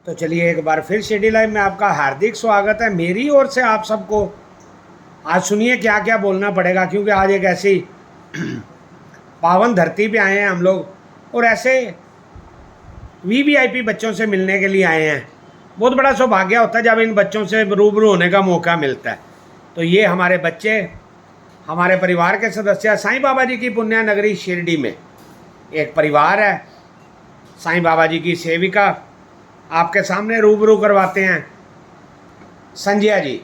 तो चलिए एक बार फिर शिरडी लाइव में आपका हार्दिक स्वागत है मेरी ओर से आप सबको। आज सुनिए क्या क्या बोलना पड़ेगा, क्योंकि आज एक ऐसी पावन धरती पे आए हैं हम लोग और ऐसे वीवीआईपी बच्चों से मिलने के लिए आए हैं। बहुत बड़ा सौभाग्य होता है जब इन बच्चों से रूबरू होने का मौका मिलता है। तो ये हमारे बच्चे, हमारे परिवार के सदस्य, साईं बाबा जी की पुण्य नगरी शिरडी में एक परिवार है। साईं बाबा जी की सेविका आपके सामने रूबरू करवाते हैं संजय जी।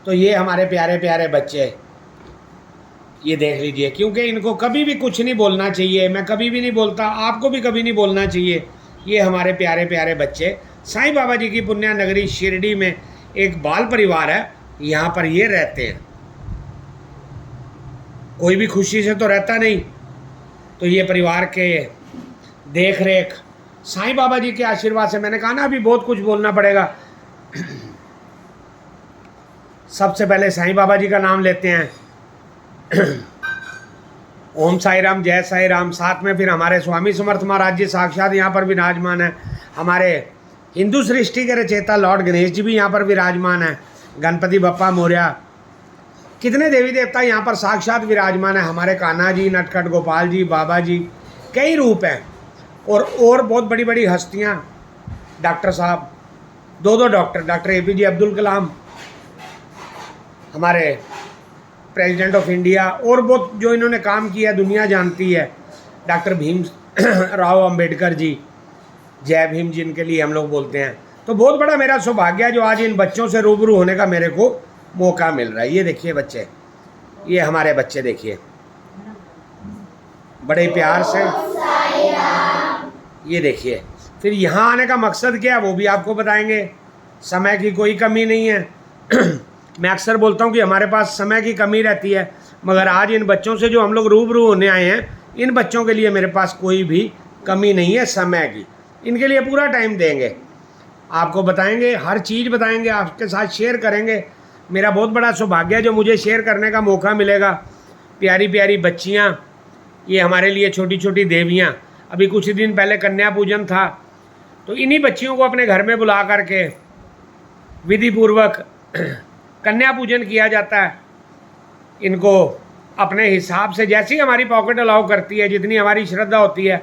तो ये हमारे प्यारे प्यारे बच्चे, ये देख लीजिए, क्योंकि इनको कभी भी कुछ नहीं बोलना चाहिए, मैं कभी भी नहीं बोलता, आपको भी कभी नहीं बोलना चाहिए। ये हमारे प्यारे प्यारे बच्चे साईं बाबा जी की पुण्य नगरी शिरडी में एक बाल परिवार है, यहाँ पर ये रहते हैं। कोई भी खुशी से तो रहता नहीं, तो ये परिवार के देख रेख साईं बाबा जी के आशीर्वाद से, मैंने कहा ना अभी बहुत कुछ बोलना पड़ेगा। सबसे पहले साईं बाबा जी का नाम लेते हैं। ओम साई राम, जय साई राम। साथ में फिर हमारे स्वामी समर्थ महाराज जी साक्षात यहाँ पर विराजमान है। हमारे हिंदू सृष्टि के रचयिता लॉर्ड गणेश जी भी यहाँ पर विराजमान है। गणपति बप्पा मोरया, कितने देवी देवता यहाँ पर साक्षात विराजमान है। हमारे कान्हा जी, नटखट गोपाल जी, बाबा जी, कई रूप हैं। और बहुत बड़ी बड़ी हस्तियाँ, डॉक्टर साहब, दो doctor, doctor APJ Abdul Kalam, हमारे प्रेसिडेंट ऑफ इंडिया, और बहुत जो इन्होंने काम किया दुनिया जानती है। डॉक्टर भीम राव अंबेडकर जी, जय भीम, जिनके लिए हम लोग बोलते हैं। तो बहुत बड़ा मेरा सौभाग्य है जो आज इन बच्चों से रूबरू होने का मेरे को मौका मिल रहा है। ये देखिए बच्चे, ये हमारे बच्चे देखिए, बड़े प्यार से, ये देखिए। फिर यहाँ आने का मकसद क्या है वो भी आपको बताएंगे। समय की कोई कमी नहीं है। मैं अक्सर बोलता हूँ कि हमारे पास समय की कमी रहती है, मगर आज इन बच्चों से जो हम लोग रूबरू होने आए हैं, इन बच्चों के लिए मेरे पास कोई भी कमी नहीं है समय की। इनके लिए पूरा टाइम देंगे, आपको बताएंगे, हर चीज़ बताएंगे, आपके साथ शेयर करेंगे। मेरा बहुत बड़ा सौभाग्य है जो मुझे शेयर करने का मौका मिलेगा। प्यारी प्यारी बच्चियाँ, ये हमारे लिए छोटी छोटी देवियाँ। अभी कुछ दिन पहले कन्या पूजन था, तो इन्हीं बच्चियों को अपने घर में बुला करके विधि पूर्वक कन्या पूजन किया जाता है। इनको अपने हिसाब से, जैसी हमारी पॉकेट अलाउ करती है, जितनी हमारी श्रद्धा होती है,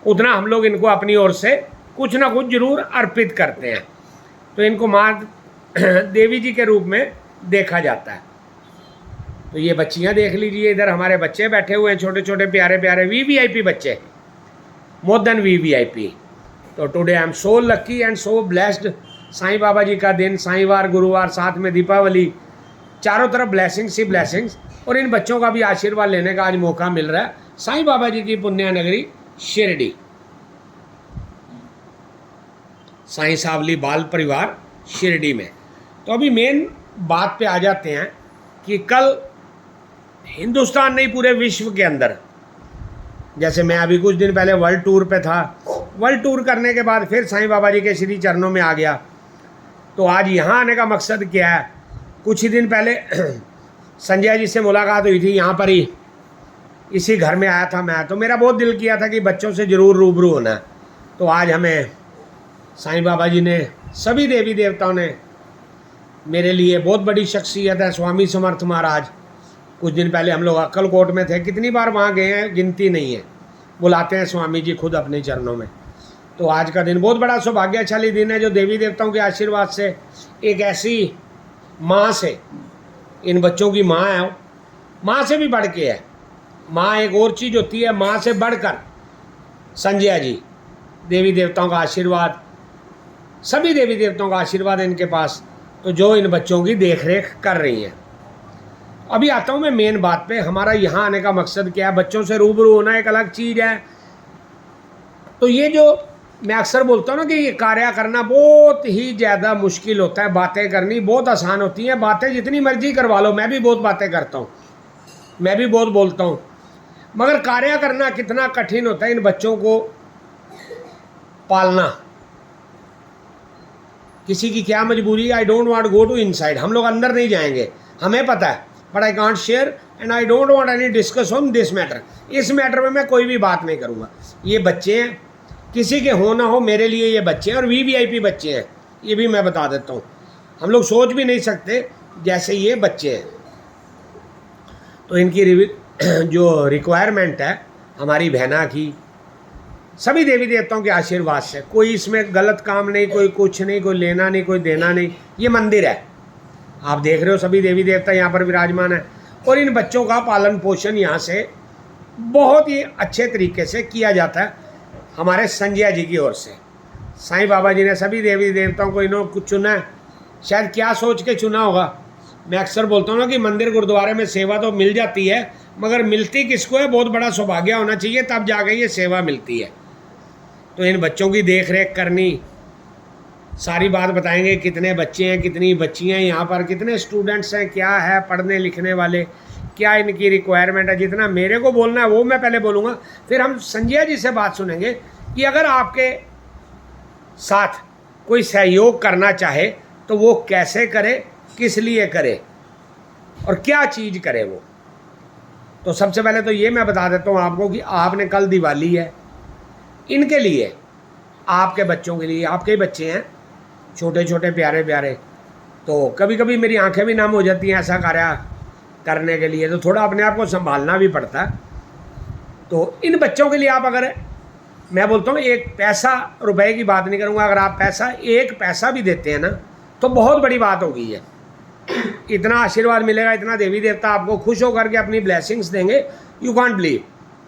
उतना हम लोग इनको अपनी ओर से कुछ ना कुछ जरूर अर्पित करते हैं। तो इनको माँ देवी जी के रूप में देखा जाता है। तो ये बच्चियाँ देख लीजिए, इधर हमारे बच्चे बैठे हुए हैं, छोटे छोटे प्यारे प्यारे वीवीआईपी बच्चे, मोर देन वीवीआईपी। तो today I am so lucky and so blessed. Sai Baba ji का दिन, साईंवार, गुरुवार, साथ में दीपावली, चारों तरफ ब्लेसिंग्स ही ब्लेसिंग्स। और इन बच्चों का भी आशीर्वाद लेने का आज मौका मिल रहा है साईं बाबा जी की पुण्य नगरी शिरडी, साईं सावली बाल परिवार शिरडी में। तो अभी मेन बात पे आ जाते हैं कि कल हिंदुस्तान नहीं, पूरे विश्व के अंदर, जैसे मैं अभी कुछ दिन पहले वर्ल्ड टूर पे था, वर्ल्ड टूर करने के बाद फिर साईं बाबा जी के श्री चरणों में आ गया। तो आज यहाँ आने का मकसद क्या है? कुछ ही दिन पहले संजय जी से मुलाकात हुई थी, यहाँ पर ही इसी घर में आया था मैं। तो मेरा बहुत दिल किया था कि बच्चों से ज़रूर रूबरू होना है। तो आज हमें साईं बाबा जी ने, सभी देवी देवताओं ने, मेरे लिए बहुत बड़ी शख्सियत है स्वामी समर्थ महाराज। कुछ दिन पहले हम लोग अक्कलकोट में थे, कितनी बार वहाँ गए हैं गिनती नहीं है। बुलाते हैं स्वामी जी खुद अपने चरणों में। तो आज का दिन बहुत बड़ा सौभाग्यशाली दिन है जो देवी देवताओं के आशीर्वाद से, एक ऐसी माँ से, इन बच्चों की माँ है, माँ से भी बढ़ के है। माँ एक और चीज़ होती है, माँ से बढ़कर संजय जी, देवी देवताओं का आशीर्वाद, सभी देवी देवताओं का आशीर्वाद है इनके पास, तो जो इन बच्चों की देख रेख कर रही हैं। अभी आता हूँ मैं मेन बात पे। हमारा यहाँ आने का मकसद क्या है? बच्चों से रूबरू होना एक अलग चीज़ है। तो ये जो मैं अक्सर बोलता हूँ ना कि ये कार्य करना बहुत ही ज़्यादा मुश्किल होता है, बातें करनी बहुत आसान होती हैं। बातें जितनी मर्जी करवा लो, मैं भी बहुत बातें करता हूँ, मैं भी बहुत बोलता हूँ, मगर कार्य करना कितना कठिन होता है। इन बच्चों को पालना, किसी की क्या मजबूरी, I don't want go to inside, हम लोग अंदर नहीं जाएंगे, हमें पता है, but I can't share and I don't want any discuss on this matter. इस मैटर में मैं कोई भी बात नहीं करूँगा। ये बच्चे हैं, किसी के हो ना हो, मेरे लिए ये बच्चे हैं और वीवीआईपी बच्चे हैं, ये भी मैं बता देता हूँ। हम लोग सोच भी नहीं सकते जैसे ये बच्चे हैं। तो इनकी जो रिक्वायरमेंट है हमारी बहना की, सभी देवी देवताओं के आशीर्वाद से, कोई इसमें गलत काम नहीं, कोई कुछ नहीं, कोई लेना नहीं, कोई देना नहीं। ये मंदिर है, आप देख रहे हो सभी देवी देवता यहाँ पर विराजमान है। और इन बच्चों का पालन पोषण यहाँ से बहुत ही अच्छे तरीके से किया जाता है हमारे संजय जी की ओर से। साईं बाबा जी ने सभी देवी देवताओं को इन्होंने कुछ चुना है, शायद क्या सोच के चुना होगा। मैं अक्सर बोलता हूँ ना कि मंदिर गुरुद्वारे में सेवा तो मिल जाती है, मगर मिलती किसको है, बहुत बड़ा सौभाग्य होना चाहिए, तब जाकर ये सेवा मिलती है। तो इन बच्चों की देख रेख करनी, सारी बात बताएंगे, कितने बच्चे हैं, कितनी बच्चियाँ हैं यहाँ पर, कितने स्टूडेंट्स हैं, क्या है पढ़ने लिखने वाले, क्या इनकी रिक्वायरमेंट है। जितना मेरे को बोलना है वो मैं पहले बोलूँगा, फिर हम संजय जी से बात सुनेंगे कि अगर आपके साथ कोई सहयोग करना चाहे तो वो कैसे करे, किस लिए करे और क्या चीज़ करे वो। तो सबसे पहले तो ये मैं बता देता हूँ आपको कि आपने कल दिवाली है, इनके लिए, आपके बच्चों के लिए, आपके ही बच्चे हैं छोटे छोटे प्यारे प्यारे, तो कभी कभी मेरी आंखें भी नम हो जाती हैं ऐसा कार्य करने के लिए, तो थोड़ा अपने आप को संभालना भी पड़ता है। तो इन बच्चों के लिए आप, अगर मैं बोलता हूँ एक पैसा रुपए की बात नहीं करूँगा, अगर आप एक पैसा भी देते हैं ना तो बहुत बड़ी बात हो गई है। इतना आशीर्वाद मिलेगा, इतना देवी देवता आपको खुश होकर के अपनी ब्लेसिंग्स देंगे, यू कांट बिलीव,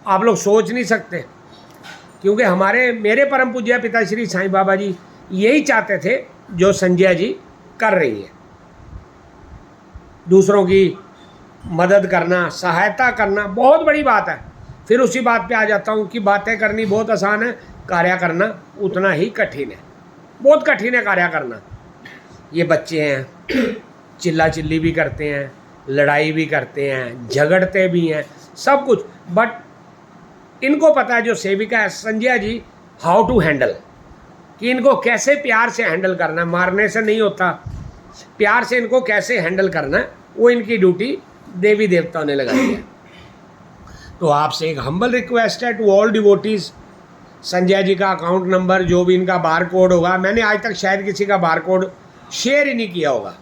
आप लोग सोच नहीं सकते। क्योंकि मेरे परम पूज्य पिता श्री साईं बाबा जी यही चाहते थे जो संजय जी कर रही है, दूसरों की मदद करना, सहायता करना बहुत बड़ी बात है। फिर उसी बात पे आ जाता हूँ कि बातें करनी बहुत आसान है, कार्य करना उतना ही कठिन है, बहुत कठिन है कार्य करना। ये बच्चे हैं, चिल्ला चिल्ली भी करते हैं, लड़ाई भी करते हैं, झगड़ते भी हैं, सब कुछ, बट इनको पता है जो सेविका है Sanjay ji, how to handle, कि इनको कैसे प्यार से हैंडल करना है, मारने से नहीं होता, प्यार से इनको कैसे हैंडल करना है, वो इनकी ड्यूटी देवी देवताओं ने लगाई है। तो आपसे एक हम्बल रिक्वेस्ट है to all devotees, Sanjay ji का अकाउंट नंबर, जो भी इनका बार कोड होगा, मैंने आज तक शायद किसी का बार कोड शेयर ही नहीं किया होगा।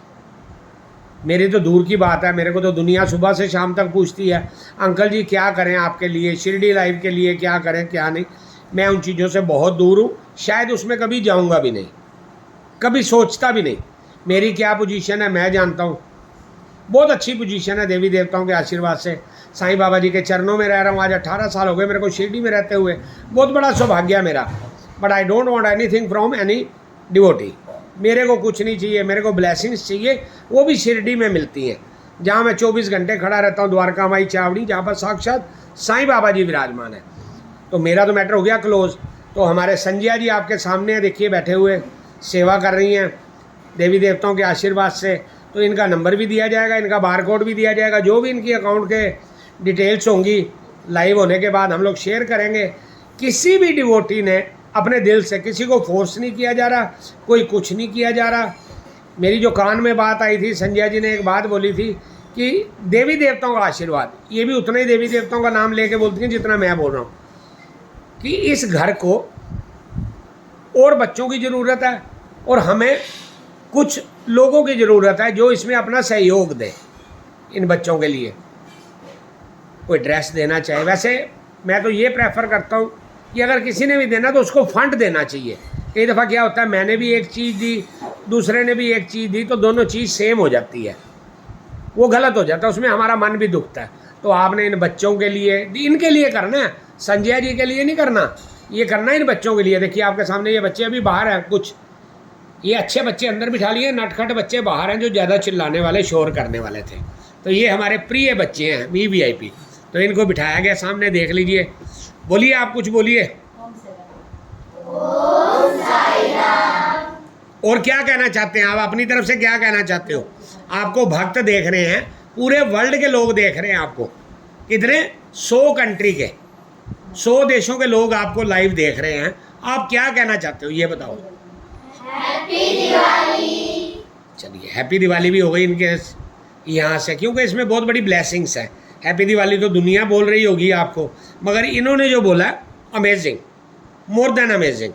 मेरी तो दूर की बात है, मेरे को तो दुनिया सुबह से शाम तक पूछती है, अंकल जी क्या करें आपके लिए, शिरडी लाइव के लिए क्या करें क्या नहीं। मैं उन चीज़ों से बहुत दूर हूँ, शायद उसमें कभी जाऊँगा भी नहीं, कभी सोचता भी नहीं। मेरी क्या पोजीशन है मैं जानता हूँ, बहुत अच्छी पोजीशन है देवी देवताओं के आशीर्वाद से। साईं बाबा जी के चरणों में रह रहा हूँ, आज 18 साल हो गए मेरे को शिरडी में रहते हुए, बहुत बड़ा सौभाग्य है मेरा। But I don't want anything from any devotee, मेरे को कुछ नहीं चाहिए, मेरे को ब्लेसिंग्स चाहिए, वो भी शिरडी में मिलती हैं, जहाँ मैं 24 घंटे खड़ा रहता हूँ, द्वारका माई चावड़ी, जहाँ पर साक्षात साईं बाबा जी विराजमान है। तो मेरा तो मैटर हो गया क्लोज। तो हमारे संजय जी आपके सामने देखिए बैठे हुए सेवा कर रही हैं देवी देवताओं के आशीर्वाद से। तो इनका नंबर भी दिया जाएगा, इनका बार कोड भी दिया जाएगा, जो भी इनकी अकाउंट के डिटेल्स होंगी लाइव होने के बाद हम लोग शेयर करेंगे। किसी भी डिवोटी ने अपने दिल से, किसी को फोर्स नहीं किया जा रहा, कोई कुछ नहीं किया जा रहा। मेरी जो कान में बात आई थी, संजय जी ने एक बात बोली थी कि देवी देवताओं का आशीर्वाद, ये भी उतने ही देवी देवताओं का नाम लेके बोलती हैं जितना मैं बोल रहा हूँ, कि इस घर को और बच्चों की ज़रूरत है और हमें कुछ लोगों की ज़रूरत है जो इसमें अपना सहयोग दे। इन बच्चों के लिए कोई ड्रेस देना चाहे, वैसे मैं तो ये प्रेफर करता हूँ कि अगर किसी ने भी देना तो उसको फंड देना चाहिए। कई दफ़ा क्या होता है, मैंने भी एक चीज़ दी, दूसरे ने भी एक चीज़ दी, तो दोनों चीज़ सेम हो जाती है, वो गलत हो जाता है, उसमें हमारा मन भी दुखता है। तो आपने इन बच्चों के लिए, इनके लिए करना है, संजय जी के लिए नहीं करना, ये करना है इन बच्चों के लिए। देखिए आपके सामने ये बच्चे अभी बाहर हैं, कुछ ये अच्छे बच्चे अंदर बिठा लिए, नटखट बच्चे बाहर हैं जो ज़्यादा चिल्लाने वाले, शोर करने वाले थे। तो ये हमारे प्रिय बच्चे हैं वीवीआईपी, तो इनको बिठाया गया सामने, देख लीजिए। बोलिए, आप कुछ बोलिए। और क्या कहना चाहते हैं आप, अपनी तरफ से क्या कहना चाहते हो? आपको भक्त देख रहे हैं, पूरे वर्ल्ड के लोग देख रहे हैं आपको, कितने 100 कंट्री के, 100 देशों के लोग आपको लाइव देख रहे हैं। आप क्या कहना चाहते हो ये बताओ। हैप्पी दिवाली। चलिए, हैप्पी दिवाली भी हो गई इनके यहाँ से, क्योंकि इसमें बहुत बड़ी ब्लेसिंग्स है। हैप्पी दिवाली तो दुनिया बोल रही होगी आपको, मगर इन्होंने जो बोला अमेजिंग, मोर देन अमेजिंग।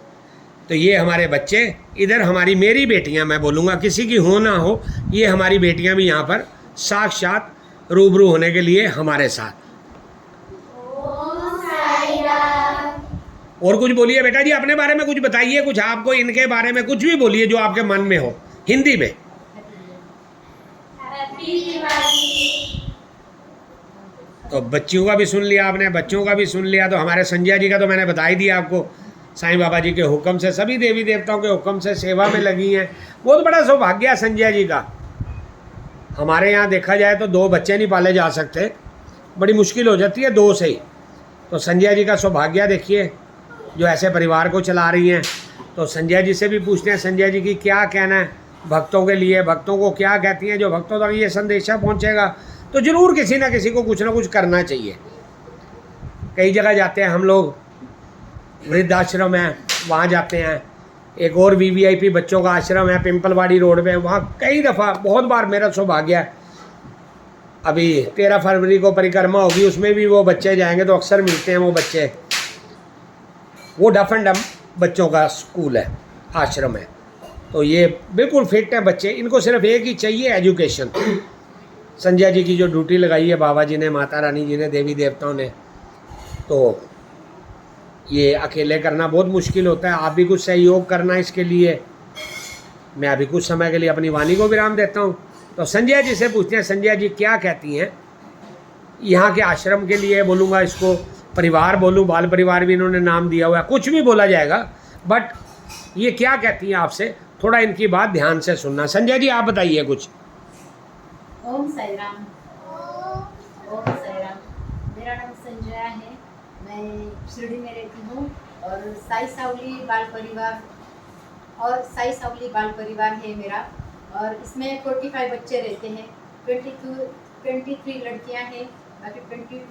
तो ये हमारे बच्चे इधर, हमारी मेरी बेटियां, मैं बोलूँगा किसी की हो ना हो, ये हमारी बेटियां भी यहाँ पर साक्षात रूबरू होने के लिए हमारे साथ। ओम साई राम। और कुछ बोलिए बेटा जी, अपने बारे में कुछ बताइए, कुछ आपको इनके बारे में कुछ भी बोलिए जो आपके मन में हो, हिंदी में। हैप्पी दिवाली। तो बच्चियों का भी सुन लिया आपने, बच्चों का भी सुन लिया। तो हमारे संजय जी का तो मैंने बता ही दिया आपको, साईं बाबा जी के हुक्म से, सभी देवी देवताओं के हुक्म से सेवा में लगी हैं। बहुत बड़ा सौभाग्य है संजय जी का। हमारे यहाँ देखा जाए तो 2 बच्चे नहीं पाले जा सकते, बड़ी मुश्किल हो जाती है 2 से ही। तो संजय जी का सौभाग्य देखिए, जो ऐसे परिवार को चला रही हैं। तो संजय जी से भी पूछते हैं, संजय जी की क्या कहना है भक्तों के लिए, भक्तों को क्या कहती हैं, जो भक्तों तक ये संदेशा पहुँचेगा। तो ज़रूर किसी ना किसी को कुछ ना कुछ करना चाहिए। कई जगह जाते हैं हम लोग, वृद्धाश्रम है वहाँ जाते हैं, एक और VVIP बच्चों का आश्रम है पिंपलवाड़ी रोड पे, वहाँ कई दफ़ा बहुत बार मेरा सौभाग्य है। अभी 13 फरवरी को परिक्रमा होगी, उसमें भी वो बच्चे जाएंगे तो अक्सर मिलते हैं वो बच्चे। वो डफ एंड डम बच्चों का स्कूल है, आश्रम है। तो ये बिल्कुल फिट है बच्चे, इनको सिर्फ एक ही चाहिए, एजुकेशन। संजय जी की जो ड्यूटी लगाई है बाबा जी ने, माता रानी जी ने, देवी देवताओं ने, तो ये अकेले करना बहुत मुश्किल होता है। आप भी कुछ सहयोग करना इसके लिए। मैं अभी कुछ समय के लिए अपनी वाणी को विराम देता हूँ। तो संजय जी से पूछते हैं, संजय जी क्या कहती हैं यहाँ के आश्रम के लिए, बोलूँगा इसको परिवार बोलूँ, बाल परिवार भी इन्होंने नाम दिया हुआ है, कुछ भी बोला जाएगा, बट ये क्या कहती हैं आपसे, थोड़ा इनकी बात ध्यान से सुनना। संजय जी आप बताइए कुछ। ओम साई राम। ओम साई राम। मेरा नाम संजया है, मैं शिरडी में रहती हूँ और साई सावली बाल परिवार है मेरा। और इसमें 45 बच्चे रहते हैं, 23 लड़कियाँ हैं, बाकी 22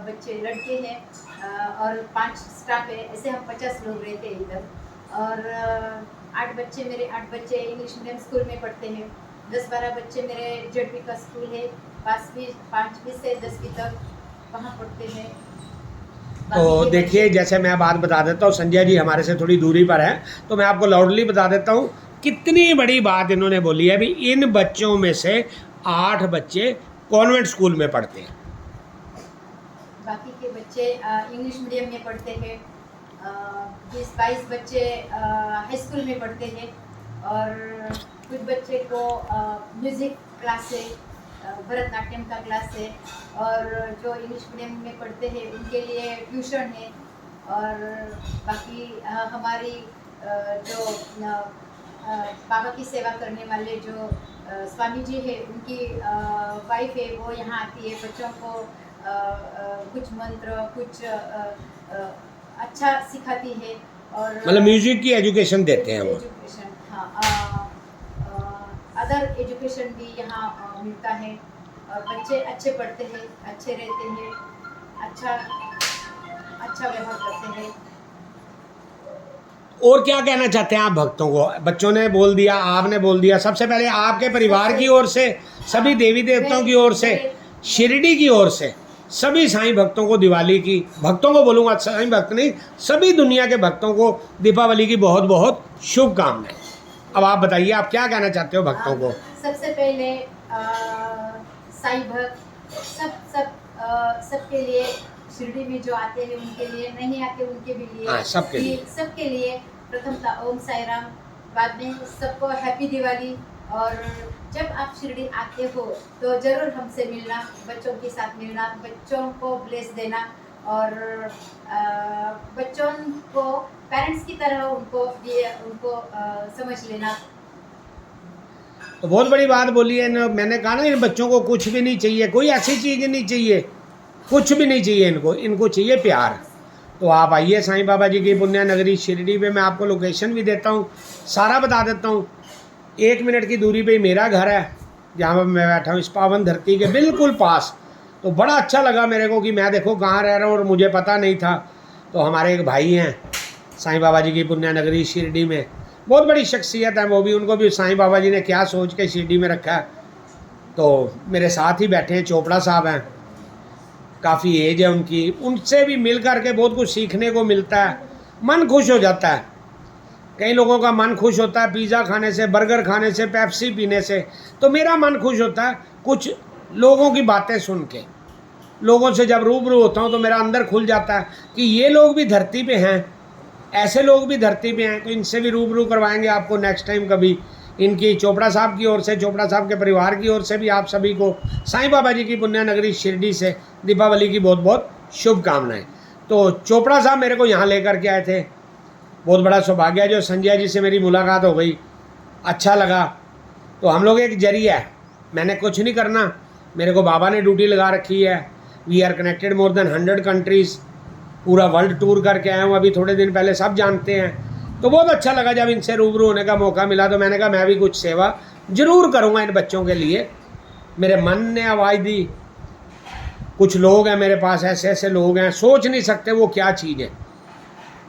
बच्चे लड़के हैं और 5 स्टाफ है। ऐसे हम 50 लोग रहते हैं इधर। और 8 बच्चे इंग्लिश मीडियम स्कूल में पढ़ते हैं। 10-12 बच्चे मेरे जेडपी का स्कूल है, 5वीं से 10वीं तक वहाँ पढ़ते हैं। तो देखिए, जैसे मैं बात बता देता हूँ, संजय जी हमारे से थोड़ी दूरी पर है, तो मैं आपको लाउडली बता देता हूँ कितनी बड़ी बात इन्होंने बोली है। अभी इन बच्चों में से 8 बच्चे कॉन्वेंट स्कूल में पढ़ते हैं, बाकी के बच्चे इंग्लिश मीडियम में पढ़ते हैं। 20-22 बच्चे हाई स्कूल में पढ़ते हैं और कुछ बच्चे को म्यूज़िक क्लास है, भरतनाट्यम का क्लास है। और जो इंग्लिश मीडियम में पढ़ते हैं उनके लिए ट्यूशन है। और बाकी हमारी जो बाबा की सेवा करने वाले जो स्वामी जी है, उनकी वाइफ है, वो यहाँ आती है, बच्चों को कुछ मंत्र कुछ अच्छा सिखाती है। और मतलब म्यूजिक की एजुकेशन देते हैं वो। एजुकेशन, हाँ, अदर एजुकेशन भी यहाँ मिलता है। और बच्चे अच्छे पढ़ते हैं, अच्छे रहते हैं, अच्छा व्यवहार करते हैं। और क्या कहना चाहते हैं आप भक्तों को? बच्चों ने बोल दिया, आपने बोल दिया, सबसे पहले आपके परिवार की ओर से, सभी देवी देवताओं की ओर से, शिरडी की ओर से सभी साईं भक्तों को दिवाली की, भक्तों को बोलूँगा, साईं भक्त नहीं, सभी दुनिया के भक्तों को दीपावली की बहुत बहुत शुभकामनाएं। अब आप बताइए, आप क्या कहना चाहते हो भक्तों को? सबसे पहले साईं भक्त सबके लिए, शिरडी में जो आते हैं उनके लिए, नहीं आते उनके भी लिए, सबके लिए प्रथमतः ओम साई राम, बाद में सबको हैप्पी दिवाली। और जब आप शिरडी आते हो तो ज़रूर हमसे मिलना, बच्चों के साथ मिलना, बच्चों को ब्लेस देना और बच्चों को पेरेंट्स की तरह उनको समझ लेना। तो बहुत बड़ी बात बोली है ना, मैंने कहा ना, इन बच्चों को कुछ भी नहीं चाहिए, कोई ऐसी चीज़ नहीं चाहिए, कुछ भी नहीं चाहिए इनको चाहिए प्यार। तो आप आइए साईं बाबा जी की पुण्य नगरी शिरडी में, मैं आपको लोकेशन भी देता हूँ, सारा बता देता हूँ। 1 मिनट की दूरी पे ही मेरा घर है, जहाँ पर मैं बैठा हूँ, इस पावन धरती के बिल्कुल पास। तो बड़ा अच्छा लगा मेरे को कि मैं देखो कहाँ रह रहा हूँ और मुझे पता नहीं था। तो हमारे एक भाई हैं साईं बाबा जी की पुण्य नगरी शिरडी में, बहुत बड़ी शख्सियत है वो भी, उनको भी साईं बाबा जी ने क्या सोच के शिरडी में रखा है। तो मेरे साथ ही बैठे हैं, चोपड़ा साहब हैं, काफ़ी एज है उनकी, उनसे भी मिल कर के बहुत कुछ सीखने को मिलता है। मन खुश हो जाता है। कई लोगों का मन खुश होता है पिज़्ज़ा खाने से, बर्गर खाने से, पेप्सी पीने से, तो मेरा मन खुश होता है कुछ लोगों की बातें सुन के। लोगों से जब रूबरू होता हूँ तो मेरा अंदर खुल जाता है कि ये लोग भी धरती पे हैं, ऐसे लोग भी धरती पे हैं। तो इनसे भी रूबरू करवाएंगे आपको नेक्स्ट टाइम कभी। इनकी चोपड़ा साहब की ओर से, चोपड़ा साहब के परिवार की ओर से भी आप सभी को साईं बाबा जी की पुण्य नगरी शिरडी से दीपावली की बहुत बहुत शुभकामनाएं। तो चोपड़ा साहब मेरे को यहाँ लेकर के आए थे, बहुत बड़ा सौभाग्य है। जो संजय जी से मेरी मुलाकात हो गई, अच्छा लगा। तो हम लोग एक जरिया है, मैंने कुछ नहीं करना, मेरे को बाबा ने ड्यूटी लगा रखी है। We are connected more than 100 countries, पूरा वर्ल्ड टूर करके आया हूँ अभी थोड़े दिन पहले, सब जानते हैं। तो बहुत अच्छा लगा जब इनसे रूबरू होने का मौका मिला। तो मैंने कहा मैं भी कुछ सेवा ज़रूर करूँगा इन बच्चों के लिए। मेरे मन ने आवाज़ दी, कुछ लोग हैं मेरे पास, ऐसे ऐसे लोग हैं, सोच नहीं सकते वो क्या चीज़ है।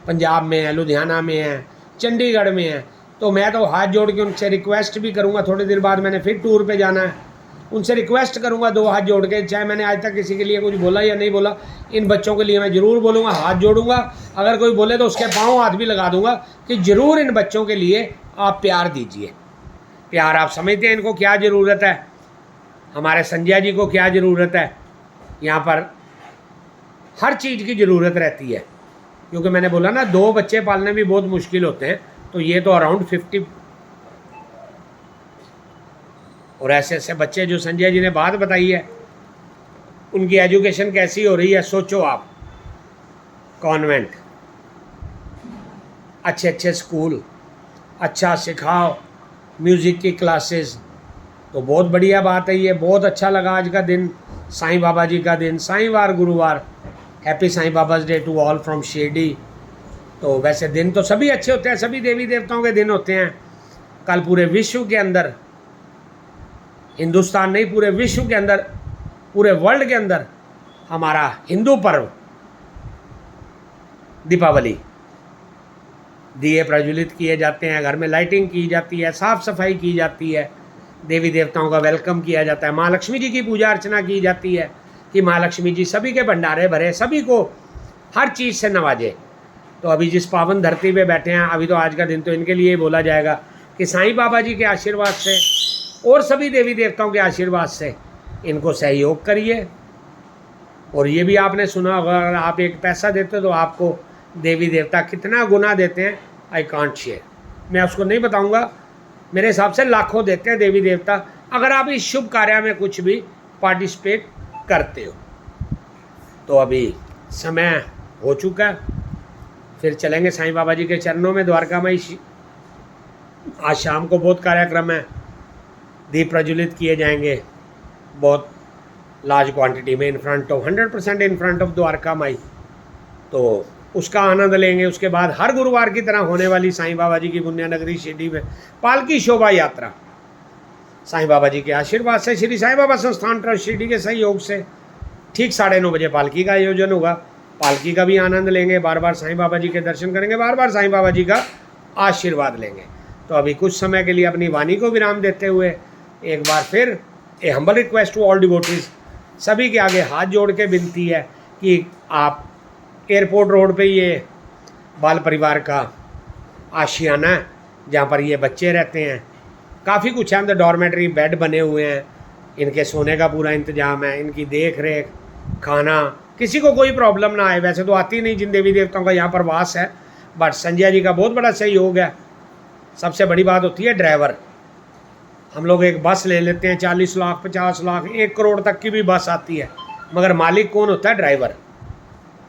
पंजाब में है, लुधियाना में है, चंडीगढ़ में है। तो मैं तो हाथ जोड़ के उनसे रिक्वेस्ट भी करूँगा, थोड़ी देर बाद मैंने फिर टूर पे जाना है, उनसे रिक्वेस्ट करूँगा 2 हाथ जोड़ के। चाहे मैंने आज तक किसी के लिए कुछ बोला या नहीं बोला, इन बच्चों के लिए मैं ज़रूर बोलूँगा, हाथ जोड़ूंगा। अगर कोई बोले तो उसके पाँव हाथ भी लगा दूँगा कि ज़रूर इन बच्चों के लिए आप प्यार दीजिए। प्यार आप समझते हैं इनको क्या ज़रूरत है, हमारे संजय जी को क्या ज़रूरत है। यहाँ पर हर चीज़ की ज़रूरत रहती है, क्योंकि मैंने बोला ना 2 बच्चे पालने भी बहुत मुश्किल होते हैं। तो ये तो अराउंड 50 और ऐसे ऐसे बच्चे जो संजय जी ने बात बताई है, उनकी एजुकेशन कैसी हो रही है सोचो आप। कॉन्वेंट, अच्छे अच्छे स्कूल, अच्छा सिखाओ, म्यूज़िक की क्लासेस, तो बहुत बढ़िया बात है ये। बहुत अच्छा लगा आज का दिन, साईं बाबा जी का दिन, साईंवार गुरुवार। Happy Sai Baba's day to all from Shirdi. तो वैसे दिन तो सभी अच्छे होते हैं, सभी देवी देवताओं के दिन होते हैं। कल पूरे विश्व के अंदर, हिंदुस्तान नहीं पूरे विश्व के अंदर, पूरे वर्ल्ड के अंदर हमारा हिंदू पर्व दीपावली, दिए प्रज्वलित किए जाते हैं, घर में लाइटिंग की जाती है, साफ़ सफाई की जाती है, देवी देवताओं का वेलकम किया जाता है, माँ लक्ष्मी जी की पूजा अर्चना की जाती है कि माँ लक्ष्मी जी सभी के भंडारे भरे, सभी को हर चीज़ से नवाजे। तो अभी जिस पावन धरती पे बैठे हैं, अभी तो आज का दिन तो इनके लिए बोला जाएगा कि साईं बाबा जी के आशीर्वाद से और सभी देवी देवताओं के आशीर्वाद से इनको सहयोग करिए। और ये भी आपने सुना होगा, अगर आप एक पैसा देते हो तो आपको देवी देवता कितना गुना देते हैं, आई कांट शेयर, मैं उसको नहीं बताऊंगा। मेरे हिसाब से लाखों देते हैं देवी देवता, अगर आप इस शुभ कार्य में कुछ भी पार्टिसिपेट करते हो। तो अभी समय हो चुका है, फिर चलेंगे साईं बाबा जी के चरणों में द्वारका में। आज शाम को बहुत कार्यक्रम है, दीप प्रज्वलित किए जाएंगे बहुत लार्ज क्वांटिटी में, in front of 100% in front of Dwarka Mai. तो उसका आनंद लेंगे। उसके बाद हर गुरुवार की तरह होने वाली साईं बाबा जी की पुण्य नगरी शिरडी में पालकी शोभा यात्रा, साईं बाबा जी के आशीर्वाद से, श्री साईं बाबा संस्थान ट्रस्ट शिरडी के सहयोग से ठीक 9:30 बजे पालकी का आयोजन होगा। पालकी का भी आनंद लेंगे, बार बार साईं बाबा जी के दर्शन करेंगे, बार बार साईं बाबा जी का आशीर्वाद लेंगे। तो अभी कुछ समय के लिए अपनी वाणी को विराम देते हुए एक बार फिर a humble request to all devotees, सभी के आगे हाथ जोड़ के विनती है कि आप एयरपोर्ट रोड पे ये बाल परिवार का आशियाना है जहाँ पर ये बच्चे रहते हैं, काफ़ी कुछ है, अंदर डॉर्मेटरी बेड बने हुए हैं, इनके सोने का पूरा इंतजाम है, इनकी देख रेख, खाना, किसी को कोई प्रॉब्लम ना आए। वैसे तो आती नहीं जिन देवी देवताओं का यहाँ पर वास है, बट संजय जी का बहुत बड़ा सहयोग है। सबसे बड़ी बात होती है ड्राइवर। हम लोग एक बस ले लेते हैं, 40 लाख 50 लाख 1 करोड़ तक की भी बस आती है, मगर मालिक कौन होता है? ड्राइवर।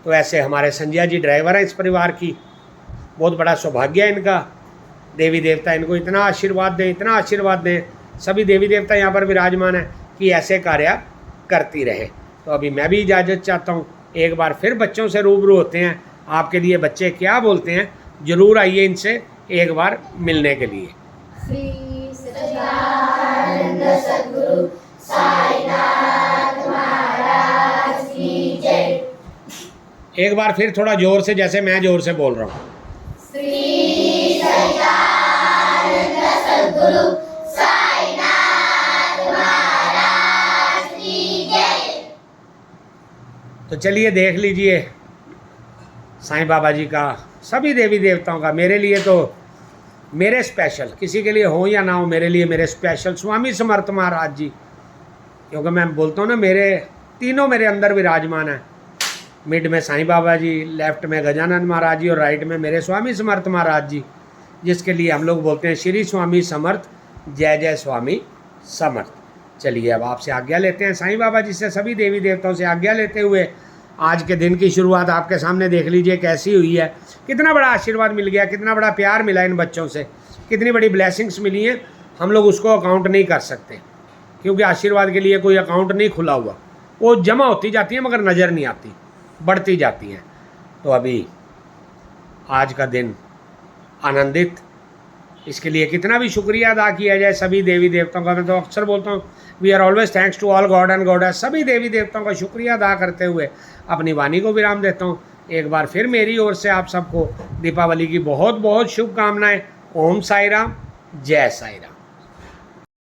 तो ऐसे हमारे संजय जी ड्राइवर हैं इस परिवार की, बहुत बड़ा सौभाग्य है इनका। देवी देवता इनको इतना आशीर्वाद दें, इतना आशीर्वाद दें, सभी देवी देवता यहाँ पर विराजमान है कि ऐसे कार्य करती रहे। तो अभी मैं भी इजाज़त चाहता हूँ, एक बार फिर बच्चों से रूबरू होते हैं। आपके लिए बच्चे क्या बोलते हैं, ज़रूर आइए इनसे एक बार मिलने के लिए। श्री सच्चिदानंद सद्गुरु साईनाथ महाराज की जय। एक बार फिर थोड़ा जोर से, जैसे मैं जोर से बोल रहा हूँ। श्री सच्चिदानंद सद्गुरु साईनाथ महाराज की जय। तो चलिए देख लीजिए साईं बाबा जी का, सभी देवी देवताओं का, मेरे लिए तो मेरे स्पेशल, किसी के लिए हो या ना हो, मेरे लिए मेरे स्पेशल स्वामी समर्थ महाराज जी, क्योंकि मैं बोलता हूँ ना मेरे तीनों मेरे अंदर विराजमान है। मिड में साईं बाबा जी, लेफ्ट में गजानंद महाराज जी और राइट में मेरे स्वामी समर्थ महाराज जी, जिसके लिए हम लोग बोलते हैं श्री स्वामी समर्थ, जय जय स्वामी समर्थ। चलिए अब आपसे आज्ञा लेते हैं, साईं बाबा जी से, सभी देवी देवताओं से आज्ञा लेते हुए आज के दिन की शुरुआत आपके सामने देख लीजिए कैसी हुई है। कितना बड़ा आशीर्वाद मिल गया, कितना बड़ा प्यार मिला इन बच्चों से, कितनी बड़ी ब्लेसिंग्स मिली हैं, हम लोग उसको अकाउंट नहीं कर सकते, क्योंकि आशीर्वाद के लिए कोई अकाउंट नहीं खुला हुआ, वो जमा होती जाती है मगर नज़र नहीं आती, बढ़ती जाती हैं। तो अभी आज का दिन आनंदित, इसके लिए कितना भी शुक्रिया अदा किया जाए सभी देवी देवताओं का। मैं तो अक्सर बोलता हूँ we are always thanks to all god and goddess, सभी देवी देवताओं का शुक्रिया अदा करते हुए अपनी वाणी को विराम देता हूँ। एक बार फिर मेरी ओर से आप सबको दीपावली की बहुत बहुत शुभकामनाएं। ओम साई राम, जय साई राम।